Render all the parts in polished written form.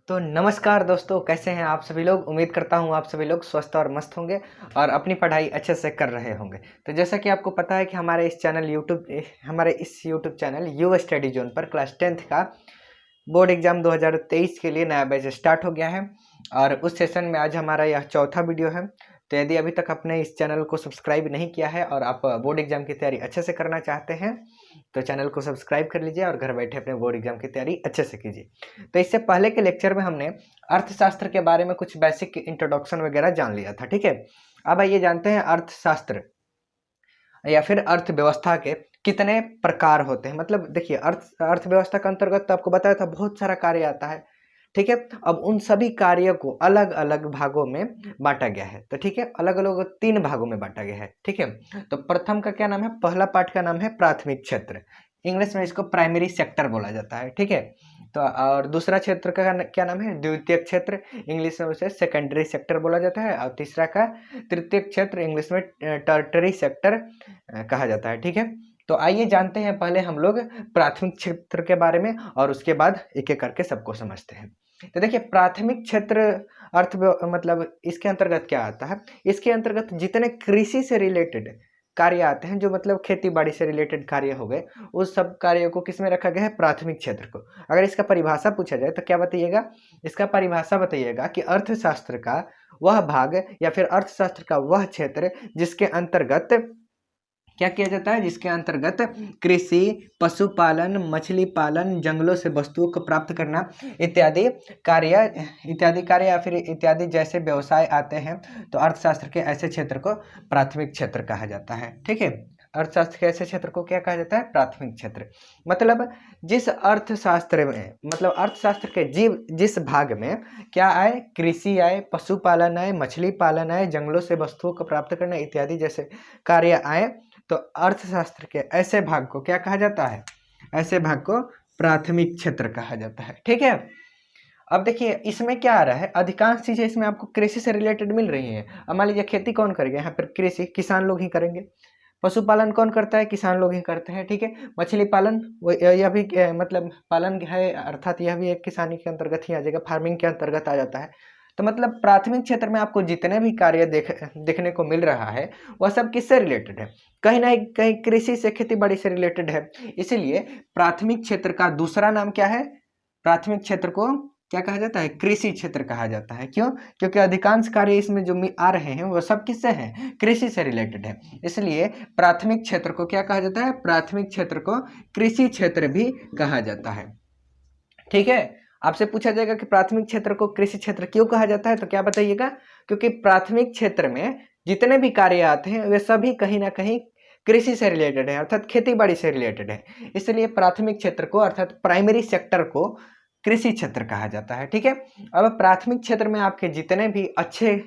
तो नमस्कार दोस्तों, कैसे हैं आप सभी लोग। उम्मीद करता हूं आप सभी लोग स्वस्थ और मस्त होंगे और अपनी पढ़ाई अच्छे से कर रहे होंगे। तो जैसा कि आपको पता है कि हमारे इस YouTube channel you study zone पर क्लास 10th का बोर्ड एग्जाम 2023 के लिए नया बैच स्टार्ट हो गया है और उस सेशन में आज हमारा यह चौथा वीडियो है। तो यदि अभी तक आपने इस चैनल को सब्सक्राइब नहीं किया है और आप बोर्ड एग्जाम की तैयारी अच्छे से करना चाहते हैं तो चैनल को सब्सक्राइब कर लीजिए और घर बैठे अपने बोर्ड एग्जाम की तैयारी अच्छे से कीजिए। तो इससे पहले के लेक्चर में हमने अर्थशास्त्र के बारे में कुछ बेसिक इंट्रोडक्शन वगैरह जान लिया था, ठीक है। अब आइए जानते हैं अर्थशास्त्र या फिर अर्थव्यवस्था के कितने प्रकार होते हैं। मतलब देखिए, अर्थव्यवस्था के अंतर्गत तो आपको बताया था बहुत सारा कार्य आता है, ठीक है। अब उन सभी कार्यों को अलग अलग भागों में बांटा गया है। तो ठीक है, अलग अलग 3 भागों में बांटा गया है, ठीक है। तो प्रथम का क्या नाम है, पहला पार्ट का नाम है प्राथमिक क्षेत्र। इंग्लिश में इसको प्राइमरी सेक्टर बोला जाता है, ठीक है। तो और दूसरा क्षेत्र का क्या नाम है, द्वितीय क्षेत्र। इंग्लिश में उसे सेकेंडरी सेक्टर बोला जाता है। और तीसरा का तृतीय क्षेत्र, इंग्लिश में टर्टरी सेक्टर कहा जाता है, ठीक है। तो आइए जानते हैं पहले हम लोग प्राथमिक क्षेत्र के बारे में और उसके बाद एक एक करके सबको समझते हैं। तो देखिए, प्राथमिक क्षेत्र मतलब इसके अंतर्गत क्या आता है। इसके अंतर्गत जितने कृषि से रिलेटेड कार्य आते हैं, जो मतलब खेती बाड़ी से रिलेटेड कार्य हो गए, उस सब कार्यों को किस में रखा गया है, प्राथमिक क्षेत्र को। अगर इसका परिभाषा पूछा जाए तो क्या बताइएगा, इसका परिभाषा बताइएगा कि अर्थशास्त्र का वह भाग या फिर अर्थशास्त्र का वह क्षेत्र जिसके अंतर्गत क्या किया जाता है, जिसके अंतर्गत कृषि, पशुपालन, मछली पालन, जंगलों से वस्तुओं को प्राप्त करना इत्यादि कार्य या फिर इत्यादि जैसे व्यवसाय आते हैं। तो अर्थशास्त्र के ऐसे क्षेत्र को प्राथमिक क्षेत्र कहा जाता है, ठीक है। अर्थशास्त्र के ऐसे क्षेत्र को क्या कहा जाता है, प्राथमिक क्षेत्र। मतलब जिस अर्थशास्त्र में, मतलब अर्थशास्त्र के जिस भाग में क्या आए, कृषि आए, पशुपालन आए, मछली पालन आए, जंगलों से वस्तुओं को प्राप्त करना इत्यादि जैसे कार्य आए, तो अर्थशास्त्र के ऐसे भाग को क्या कहा जाता है, ऐसे भाग को प्राथमिक क्षेत्र कहा जाता है, ठीक है। अब देखिए, इसमें क्या आ रहा है, अधिकांश चीजें इसमें आपको कृषि से रिलेटेड मिल रही हैं। अब मान लीजिए, खेती कौन करेगा, यहाँ पर कृषि किसान लोग ही करेंगे। पशुपालन कौन करता है, किसान लोग ही करते हैं, ठीक है। मछली पालन यह भी मतलब पालन है, अर्थात यह भी एक किसानी के अंतर्गत ही आ जाएगा, फार्मिंग के अंतर्गत आ जाता है। तो मतलब प्राथमिक क्षेत्र में आपको जितने भी कार्य देखने को मिल रहा है, वह सब किससे रिलेटेड है, कहीं ना कहीं कृषि से, खेती बाड़ी से रिलेटेड है। इसीलिए प्राथमिक क्षेत्र का दूसरा नाम क्या है, प्राथमिक क्षेत्र को क्या कहा जाता है, कृषि क्षेत्र कहा जाता है। क्यों, क्योंकि अधिकांश कार्य इसमें जो आ रहे हैं वो सब किससे हैं, कृषि से रिलेटेड है। इसलिए प्राथमिक क्षेत्र को क्या कहा जाता है, प्राथमिक क्षेत्र को कृषि क्षेत्र भी कहा जाता है, ठीक है। आपसे पूछा जाएगा कि प्राथमिक क्षेत्र को कृषि क्षेत्र क्यों कहा जाता है, तो क्या बताइएगा, क्योंकि प्राथमिक क्षेत्र में जितने भी कार्य आते हैं वे सभी कहीं ना कहीं कृषि से रिलेटेड है, अर्थात खेती बाड़ी से रिलेटेड है। इसलिए प्राथमिक क्षेत्र को, अर्थात प्राइमरी सेक्टर को कृषि क्षेत्र कहा जाता है, ठीक है। अब प्राथमिक क्षेत्र में आपके जितने भी अच्छे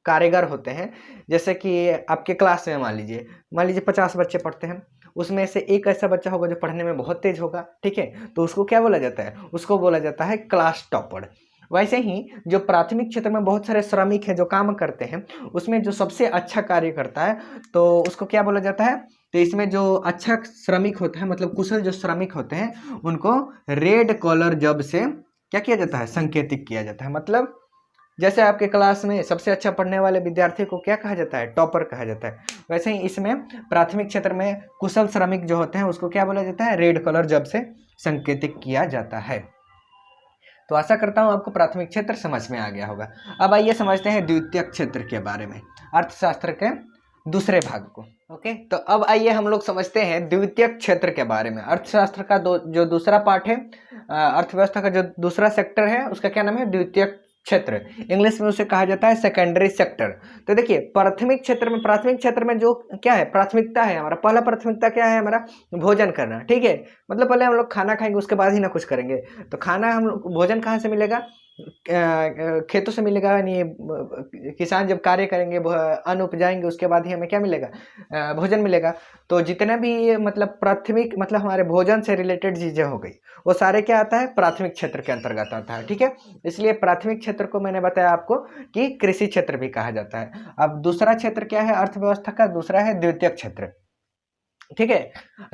कारीगर होते हैं, जैसे कि आपके क्लास में मान लीजिए 50 बच्चे पढ़ते हैं, उसमें से एक ऐसा बच्चा होगा जो पढ़ने में बहुत तेज होगा, ठीक है। तो उसको क्या बोला जाता है, उसको बोला जाता है क्लास टॉपर। वैसे ही जो प्राथमिक क्षेत्र में बहुत सारे श्रमिक हैं जो काम करते हैं, उसमें जो सबसे अच्छा कार्य करता है तो उसको क्या बोला जाता है। तो इसमें जो अच्छा श्रमिक होता है, मतलब कुशल जो श्रमिक होते हैं, उनको रेड कॉलर जॉब से क्या किया जाता है, संकेतित किया जाता है। मतलब जैसे आपके क्लास में सबसे अच्छा पढ़ने वाले विद्यार्थी को क्या कहा जाता है, टॉपर कहा जाता है। वैसे ही इसमें प्राथमिक क्षेत्र में कुशल श्रमिक जो होते हैं उसको क्या बोला जाता है, रेड कलर जब से संकेतित किया जाता है। तो आशा करता हूं आपको प्राथमिक क्षेत्र समझ में आ गया होगा। अब आइए समझते हैं द्वितीय क्षेत्र के बारे में, अर्थशास्त्र के दूसरे भाग को। ओके, तो अब आइए हम लोग समझते हैं द्वितीय क्षेत्र के बारे में। अर्थशास्त्र का जो दूसरा पार्ट है, अर्थव्यवस्था का जो दूसरा सेक्टर है, उसका क्या नाम है, द्वितीय क्षेत्र। इंग्लिश में उसे कहा जाता है सेकेंडरी सेक्टर। तो देखिए, प्राथमिक क्षेत्र में जो क्या है, प्राथमिकता है हमारा, पहला प्राथमिकता क्या है हमारा, भोजन करना, ठीक है। मतलब पहले हम लोग खाना खाएंगे, उसके बाद ही ना कुछ करेंगे। तो खाना हम लोग, भोजन कहाँ से मिलेगा, खेतों से मिलेगा, यानी किसान जब कार्य करेंगे, अन्न उपजाएंगे, उसके बाद ही हमें क्या मिलेगा, भोजन मिलेगा। तो जितने भी मतलब प्राथमिक, मतलब हमारे भोजन से रिलेटेड चीजें हो गई, वो सारे क्या आता है, प्राथमिक क्षेत्र के अंतर्गत आता है, ठीक है। इसलिए प्राथमिक क्षेत्र को मैंने बताया आपको कि कृषि क्षेत्र भी कहा जाता है। अब दूसरा क्षेत्र क्या है अर्थव्यवस्था का, दूसरा है द्वितीय क्षेत्र। ठीक है।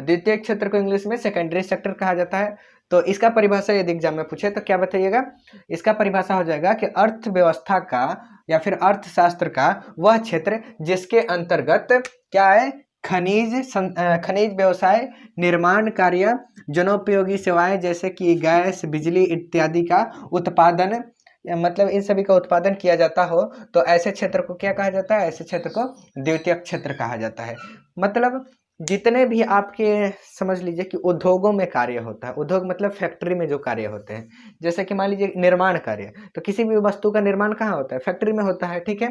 द्वितीयक क्षेत्र को इंग्लिश में सेकेंडरी सेक्टर कहा जाता है। तो इसका परिभाषा यदि एग्जाम में पूछे तो क्या बताइएगा, इसका परिभाषा हो जाएगा कि अर्थव्यवस्था का या फिर अर्थशास्त्र का वह क्षेत्र जिसके अंतर्गत क्या है, खनिज व्यवसाय, निर्माण कार्य, जनोपयोगी सेवाएं जैसे कि गैस, बिजली इत्यादि का उत्पादन, मतलब इन सभी का उत्पादन किया जाता हो, तो ऐसे क्षेत्र को क्या कहा जाता है, ऐसे क्षेत्र को द्वितीयक क्षेत्र कहा जाता है। मतलब जितने भी आपके समझ लीजिए कि उद्योगों में कार्य होता है, उद्योग मतलब फैक्ट्री में जो कार्य होते हैं, जैसे कि मान लीजिए निर्माण कार्य, तो किसी भी वस्तु का निर्माण कहाँ होता है, फैक्ट्री में होता है, ठीक है,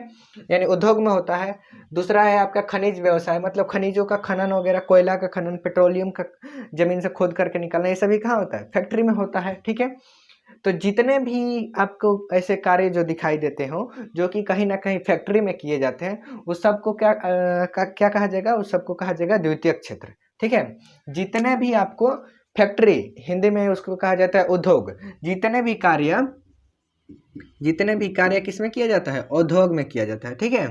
यानी उद्योग में होता है। दूसरा है आपका खनिज व्यवसाय, मतलब खनिजों का खनन वगैरह, कोयला का खनन, पेट्रोलियम का जमीन से खोद करके निकालना, ये सभी कहाँ होता है, फैक्ट्री में होता है, ठीक है। तो जितने भी आपको ऐसे कार्य जो दिखाई देते हो जो कि कहीं ना कहीं फैक्ट्री में किए जाते हैं, उस सबको क्या कहा जाएगा, उस सबको कहा जाएगा द्वितीयक क्षेत्र, ठीक है। जितने भी आपको फैक्ट्री, हिंदी में उसको कहा जाता है उद्योग, जितने भी कार्य किसमें किया जाता है, उद्योग में किया जाता है, ठीक है।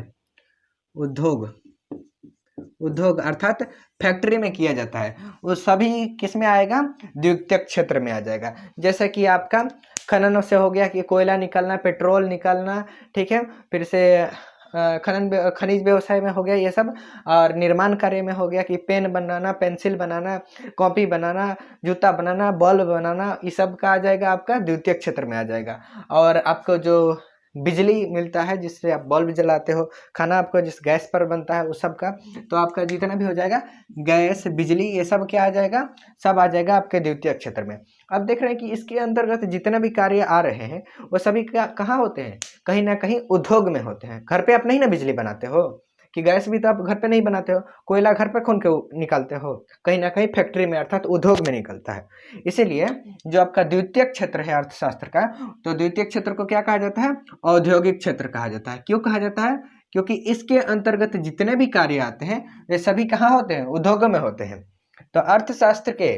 उद्योग अर्थात फैक्ट्री में किया जाता है, वो सभी किस में आएगा, द्वितीयक क्षेत्र में आ जाएगा। जैसे कि आपका खनन से हो गया कि कोयला निकालना, पेट्रोल निकालना, ठीक है, फिर से खनिज व्यवसाय में हो गया ये सब, और निर्माण कार्य में हो गया कि पेन बनाना, पेंसिल बनाना, कॉपी बनाना, जूता बनाना, बल्ब बनाना, ये सब का आ जाएगा आपका द्वितीयक क्षेत्र में आ जाएगा। और आपको जो बिजली मिलता है जिससे आप बल्ब जलाते हो, खाना आपको जिस गैस पर बनता है उस सब का, तो आपका जितना भी हो जाएगा गैस, बिजली, ये सब क्या आ जाएगा, सब आ जाएगा आपके द्वितीयक क्षेत्र में। अब देख रहे हैं कि इसके अंतर्गत जितने भी कार्य आ रहे हैं वो सभी कहाँ होते हैं, कहीं ना कहीं उद्योग में होते हैं। घर पे आप नहीं ना बिजली बनाते हो, कि गैस भी तो आप घर पे नहीं बनाते हो, कोयला घर पे खोन के निकालते हो, कहीं ना कहीं फैक्ट्री में अर्थात उद्योग में निकलता है। इसीलिए जो आपका द्वितीयक क्षेत्र है अर्थशास्त्र का, तो द्वितीयक क्षेत्र को क्या कहा जाता है, औद्योगिक क्षेत्र कहा जाता है। क्यों कहा जाता है, क्योंकि इसके अंतर्गत जितने भी कार्य आते हैं वे सभी कहाँ होते हैं, उद्योगों में होते हैं। तो अर्थशास्त्र के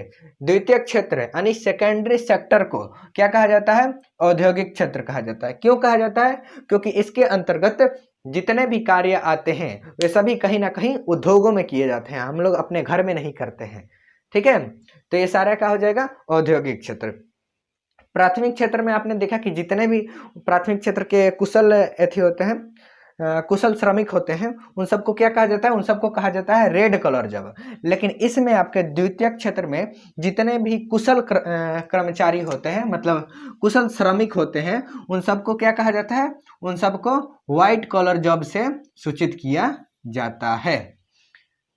द्वितीयक क्षेत्र यानी सेकेंडरी सेक्टर को क्या कहा जाता है, औद्योगिक क्षेत्र कहा जाता है। क्यों कहा जाता है, क्योंकि इसके अंतर्गत जितने भी कार्य आते हैं वे सभी कहीं ना कहीं उद्योगों में किए जाते हैं, हम लोग अपने घर में नहीं करते हैं, ठीक है। तो ये सारा क्या हो जाएगा, औद्योगिक क्षेत्र। प्राथमिक क्षेत्र में आपने देखा कि जितने भी प्राथमिक क्षेत्र के कुशल एथी होते हैं, कुशल श्रमिक होते हैं, उन सबको क्या कहा जाता है, उन सबको कहा जाता है रेड कलर जॉब। लेकिन इसमें आपके द्वितीयक क्षेत्र में जितने भी कुशल कर्मचारी होते हैं, मतलब कुशल श्रमिक होते हैं, उन सबको क्या कहा जाता है, उन सबको व्हाइट कॉलर जॉब से सूचित किया जाता है,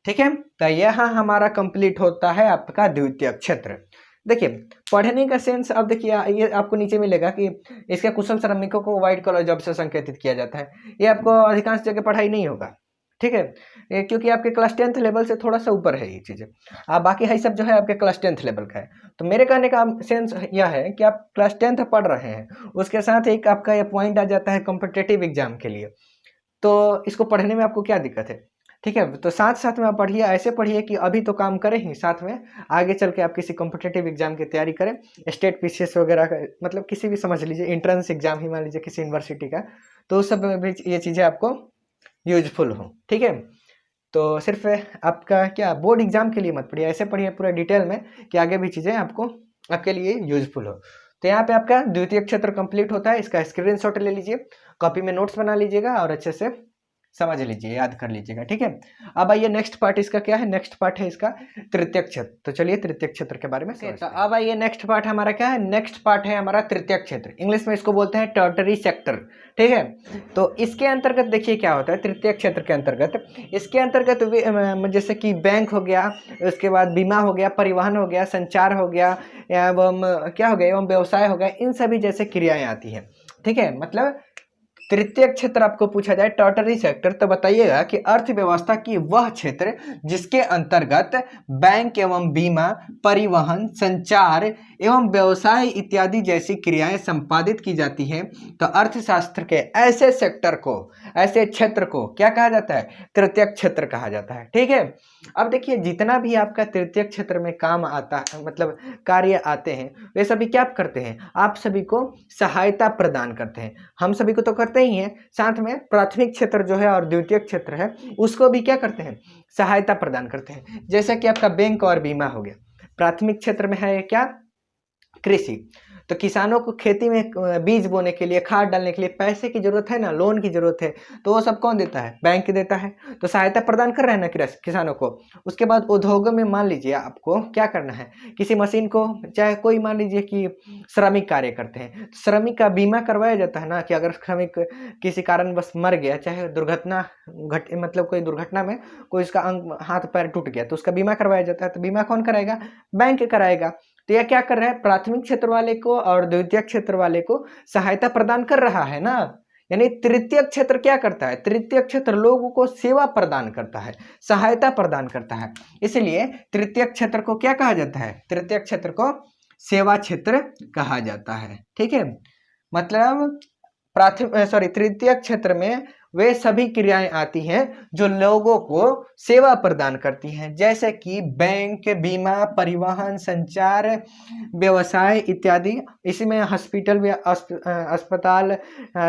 ठीक है। तो यह हमारा कंप्लीट होता है आपका द्वितीयक क्षेत्र। देखिए पढ़ने का सेंस, अब देखिए ये आपको नीचे मिलेगा कि इसके कुशल श्रमिकों को व्हाइट कॉलर जॉब से संकेतित किया जाता है। ये आपको अधिकांश जगह पढ़ाई नहीं होगा, ठीक है, क्योंकि आपके क्लास 10th लेवल से थोड़ा सा ऊपर है ये चीज़ें। बाकी है सब जो है आपके क्लास 10th लेवल का है। तो मेरे कहने का सेंस यह है कि आप क्लास 10th पढ़ रहे हैं, उसके साथ एक आपका ये पॉइंट आ जाता है कॉम्पिटेटिव एग्जाम के लिए, तो इसको पढ़ने में आपको क्या दिक्कत है, ठीक है। तो साथ साथ में आप पढ़िए, ऐसे पढ़िए कि अभी तो काम करें ही, साथ में आगे चल के आप किसी कॉम्पिटेटिव एग्जाम की तैयारी करें, स्टेट पीसीएस वगैरह का, मतलब किसी भी समझ लीजिए एंट्रेंस एग्जाम ही मान लीजिए किसी यूनिवर्सिटी का, तो उस सब में भी ये चीज़ें आपको यूजफुल हो, ठीक है। तो सिर्फ आपका क्या बोर्ड एग्जाम के लिए मत पढ़िए, ऐसे पढ़िए पूरा डिटेल में कि आगे भी चीज़ें आपको आपके लिए यूजफुल हो। तो यहाँ पे आपका द्वितीय क्षेत्र कंप्लीट होता है, इसका स्क्रीनशॉट ले लीजिए, कॉपी में नोट्स बना लीजिएगा और अच्छे से समझ लीजिए, याद कर लीजिएगा, ठीक है। अब आइए नेक्स्ट पार्ट इसका क्या है, नेक्स्ट पार्ट है इसका तृतीयक क्षेत्र। तो चलिए तृतीयक क्षेत्र के बारे में समझते हैं। अब आइए नेक्स्ट पार्ट हमारा क्या है, नेक्स्ट पार्ट है हमारा तृतीयक क्षेत्र, इंग्लिश में इसको बोलते हैं टर्टरी सेक्टर, ठीक है। तो इसके अंतर्गत देखिए क्या होता है तृतीयक क्षेत्र के अंतर्गत, इसके अंतर्गत जैसे कि बैंक हो गया, उसके बाद बीमा हो गया, परिवहन हो गया, संचार हो गया, एवं क्या हो गया, एवं व्यवसाय हो गया, इन सभी जैसे क्रियाएं आती हैं, ठीक है। मतलब तृतीय क्षेत्र आपको पूछा जाए टर्टरी सेक्टर, तो बताइएगा कि अर्थव्यवस्था की वह क्षेत्र जिसके अंतर्गत बैंक एवं बीमा, परिवहन, संचार एवं व्यवसाय इत्यादि जैसी क्रियाएं संपादित की जाती हैं। तो अर्थशास्त्र के ऐसे सेक्टर को, ऐसे क्षेत्र को क्या कहा जाता है, तृतीय क्षेत्र कहा जाता है, ठीक है। अब देखिए जितना भी आपका तृतीय क्षेत्र में काम आता है, मतलब कार्य आते हैं, वे सभी क्या करते हैं, आप सभी को सहायता प्रदान करते हैं। हम सभी को तो करते ही हैं, साथ में प्राथमिक क्षेत्र जो है और द्वितीयक क्षेत्र है उसको भी क्या करते हैं, सहायता प्रदान करते हैं। जैसे कि आपका बैंक और बीमा हो गया, प्राथमिक क्षेत्र में है क्या, कृषि। तो किसानों को खेती में बीज बोने के लिए, खाद डालने के लिए पैसे की जरूरत है ना, लोन की जरूरत है, तो वो सब कौन देता है, बैंक देता है। तो सहायता प्रदान कर रहे हैं ना किसानों को। उसके बाद उद्योगों में मान लीजिए आपको क्या करना है, किसी मशीन को, चाहे कोई मान लीजिए कि श्रमिक कार्य करते हैं, श्रमिक का बीमा करवाया जाता है ना, कि अगर श्रमिक किसी कारण बस मर गया, चाहे दुर्घटना मतलब कोई दुर्घटना में कोई उसका अंग हाथ पैर टूट गया, तो उसका बीमा करवाया जाता है। तो बीमा कौन कराएगा, बैंक कराएगा। तो यह क्या कर रहा है, प्राथमिक क्षेत्र वाले को और द्वितीय क्षेत्र वाले को सहायता प्रदान कर रहा है ना। यानी तृतीय क्षेत्र क्या करता है, तृतीय क्षेत्र लोगों को सेवा प्रदान करता है, सहायता प्रदान करता है। इसलिए तृतीय क्षेत्र को क्या कहा जाता है, तृतीय क्षेत्र को सेवा क्षेत्र कहा जाता है। ठीक है, मतलब तृतीय क्षेत्र में वे सभी क्रियाएं आती हैं जो लोगों को सेवा प्रदान करती हैं, जैसे कि बैंक, बीमा, परिवहन, संचार, व्यवसाय इत्यादि। इसमें हॉस्पिटल, अस्पताल,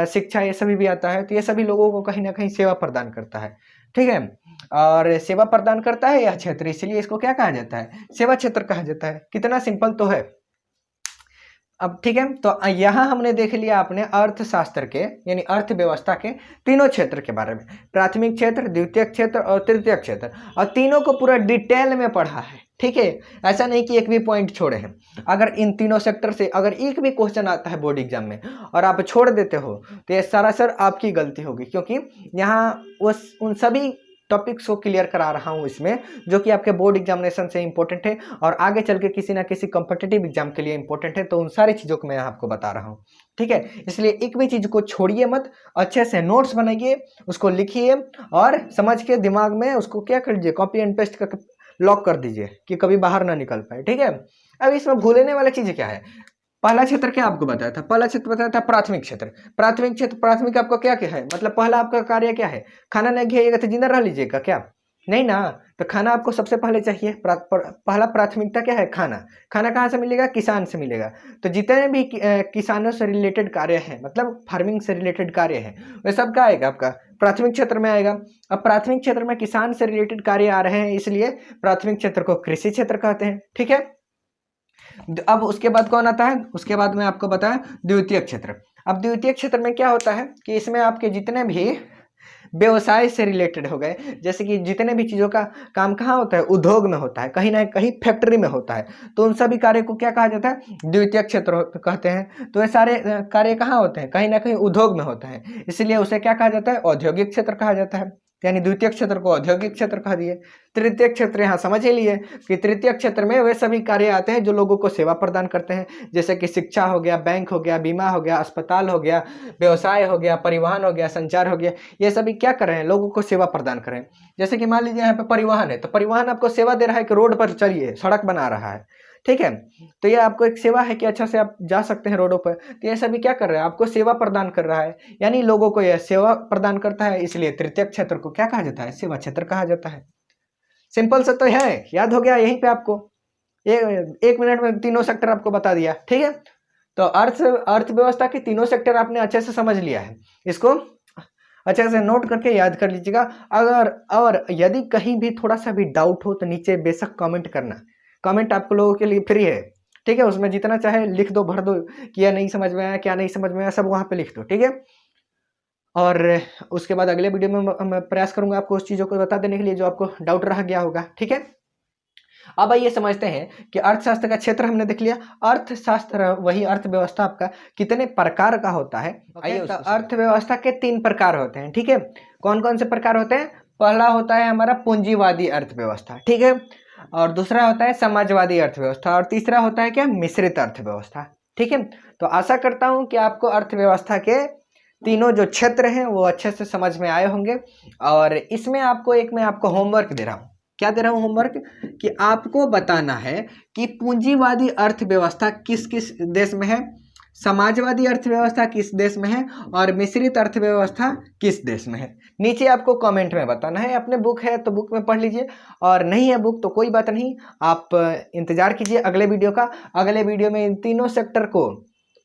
शिक्षा, ये सभी भी आता है। तो ये सभी लोगों को कहीं ना कहीं सेवा प्रदान करता है। ठीक है, और सेवा प्रदान करता है यह क्षेत्र, इसलिए इसको क्या कहा जाता है, सेवा क्षेत्र कहा जाता है। कितना सिंपल तो है। अब ठीक है, तो यहाँ हमने देख लिया आपने अर्थशास्त्र के यानी अर्थव्यवस्था के तीनों क्षेत्र के बारे में, प्राथमिक क्षेत्र, द्वितीय क्षेत्र और तृतीय क्षेत्र, और तीनों को पूरा डिटेल में पढ़ा है। ठीक है, ऐसा नहीं कि एक भी पॉइंट छोड़े हैं। अगर इन तीनों सेक्टर से अगर एक भी क्वेश्चन आता है बोर्ड एग्जाम में और आप छोड़ देते हो तो ये सरासर आपकी गलती होगी, क्योंकि यहाँ उन सभी टॉपिक्स को क्लियर करा रहा हूँ इसमें, जो कि आपके बोर्ड एग्जामिनेशन से इंपॉर्टेंट है और आगे चल के किसी ना किसी कॉम्पिटिटिव एग्जाम के लिए इंपॉर्टेंट है। तो उन सारी चीज़ों को मैं आपको बता रहा हूँ। ठीक है, इसलिए एक भी चीज़ को छोड़िए मत, अच्छे से नोट्स बनाइए, उसको लिखिए और समझ के दिमाग में उसको क्या कर लीजिए, कॉपी एंड पेस्ट करके लॉक कर दीजिए कि कभी बाहर ना निकल पाए। ठीक है, अब इसमें भूलने वाली चीज़ क्या है, पहला क्षेत्र क्या आपको बताया था, पहला क्षेत्र बताया था प्राथमिक क्षेत्र। प्राथमिक क्षेत्र, प्राथमिक आपका क्या क्या है, मतलब पहला आपका कार्य क्या है, खाना नहीं खाइएगा तो जिंदा रह लीजिएगा क्या, नहीं ना। तो खाना आपको सबसे पहले चाहिए, पहला प्राथमिकता क्या है, खाना। खाना कहाँ से मिलेगा, किसान से मिलेगा। तो जितने भी किसानों से रिलेटेड कार्य हैं, मतलब फार्मिंग से रिलेटेड कार्य हैं, वे सब क्या आएगा, आपका प्राथमिक क्षेत्र में आएगा। अब प्राथमिक क्षेत्र में किसान से रिलेटेड कार्य आ रहे हैं, इसलिए प्राथमिक क्षेत्र को कृषि क्षेत्र कहते हैं। ठीक है, अब उसके बाद कौन आता है, उसके बाद में आपको बताया द्वितीय क्षेत्र। अब द्वितीय क्षेत्र में क्या होता है कि इसमें आपके जितने भी व्यवसाय से रिलेटेड हो गए, जैसे कि जितने भी चीज़ों का काम कहाँ होता है, उद्योग में होता है, कहीं ना कहीं फैक्ट्री में होता है, तो उन सभी कार्य को क्या कहा जाता है, द्वितीय क्षेत्र कहते हैं। तो ये सारे कार्य कहाँ होते हैं, कहीं ना कहीं उद्योग में होता है, इसलिए उसे क्या कहा जाता है, औद्योगिक क्षेत्र कहा जाता है। यानी द्वितीय क्षेत्र को औद्योगिक क्षेत्र कह दिए। तृतीय क्षेत्र यहाँ समझ ही लिए कि तृतीय क्षेत्र में वे सभी कार्य आते हैं जो लोगों को सेवा प्रदान करते हैं, जैसे कि शिक्षा हो गया, बैंक हो गया, बीमा हो गया, अस्पताल हो गया, व्यवसाय हो गया, परिवहन हो गया, संचार हो गया। ये सभी क्या कर रहे हैं, लोगों को सेवा प्रदान कर रहे हैं। जैसे कि मान लीजिए यहाँ पे परिवहन है, तो परिवहन आपको सेवा दे रहा है कि रोड पर चलिए, सड़क बना रहा है। ठीक है, तो ये आपको एक सेवा है कि अच्छा से आप जा सकते हैं रोडों पर। तो ये सभी क्या कर रहा है, आपको सेवा प्रदान कर रहा है, यानी लोगों को यह सेवा प्रदान करता है, इसलिए तृतीय क्षेत्र को क्या कहा जाता है, सेवा क्षेत्र कहा जाता है। सिंपल सा तो है, याद हो गया यहीं पे आपको, एक मिनट में तीनों सेक्टर आपको बता दिया। ठीक है, तो अर्थव्यवस्था के तीनों सेक्टर आपने अच्छे से समझ लिया है, इसको अच्छे से नोट करके याद कर लीजिएगा। अगर और यदि कहीं भी थोड़ा सा भी डाउट हो तो नीचे बेशक कमेंट करना, कमेंट आप लोगों के लिए फ्री है। ठीक है, उसमें जितना चाहे लिख दो, भर दो, क्या नहीं समझ में आया, क्या नहीं समझ में आया, सब वहाँ पे लिख दो। ठीक है, और उसके बाद अगले वीडियो में मैं प्रयास करूंगा आपको उस चीज़ों को बता देने के लिए जो आपको डाउट रह गया होगा। ठीक है, अब आइए समझते हैं कि अर्थशास्त्र का क्षेत्र हमने देख लिया। अर्थशास्त्र वही अर्थव्यवस्था आपका कितने प्रकार का होता है। आइए, तो अर्थव्यवस्था के 3 प्रकार होते हैं। ठीक है, कौन कौन से प्रकार होते हैं, पहला होता है हमारा पूंजीवादी अर्थव्यवस्था। ठीक है, और दूसरा होता है समाजवादी अर्थव्यवस्था, और तीसरा होता है क्या, मिश्रित अर्थव्यवस्था। ठीक है, तो आशा करता हूं कि आपको अर्थव्यवस्था के तीनों जो क्षेत्र हैं वो अच्छे से समझ में आए होंगे। और इसमें आपको मैं आपको होमवर्क दे रहा हूं। क्या दे रहा हूं होमवर्क, कि आपको बताना है कि पूंजीवादी अर्थव्यवस्था किस किस देश में है, समाजवादी अर्थव्यवस्था किस देश में है, और मिश्रित अर्थव्यवस्था किस देश में है। नीचे आपको कमेंट में बताना है। अपने बुक है तो बुक में पढ़ लीजिए, और नहीं है बुक तो कोई बात नहीं, आप इंतजार कीजिए अगले वीडियो का। अगले वीडियो में इन तीनों सेक्टर को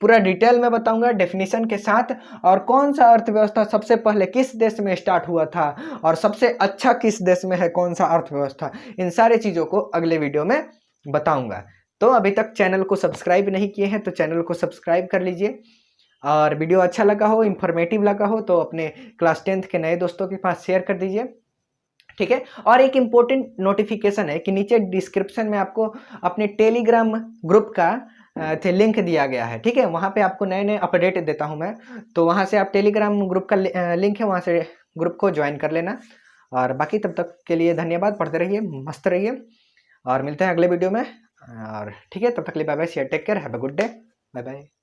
पूरा डिटेल में बताऊंगा डेफिनेशन के साथ, और कौन सा अर्थव्यवस्था सबसे पहले किस देश में स्टार्ट हुआ था और सबसे अच्छा किस देश में है कौन सा अर्थव्यवस्था, इन सारी चीज़ों को अगले वीडियो में बताऊंगा। तो अभी तक चैनल को सब्सक्राइब नहीं किए हैं तो चैनल को सब्सक्राइब कर लीजिए, और वीडियो अच्छा लगा हो, इंफॉर्मेटिव लगा हो तो अपने क्लास 10th के नए दोस्तों के पास शेयर कर दीजिए, ठीक है। और एक इम्पोर्टेंट नोटिफिकेशन है कि नीचे डिस्क्रिप्शन में आपको अपने टेलीग्राम ग्रुप का लिंक दिया गया है, ठीक है। वहाँ पे आपको नए नए अपडेट देता हूँ मैं, तो वहाँ से आप टेलीग्राम ग्रुप का लिंक है, वहाँ से ग्रुप को ज्वाइन कर लेना। और बाकी तब तक के लिए धन्यवाद, पढ़ते रहिए, मस्त रहिए, और मिलते हैं अगले वीडियो में। और ठीक है, तब तक के लिए bye bye, share, take care, have a good day, bye bye.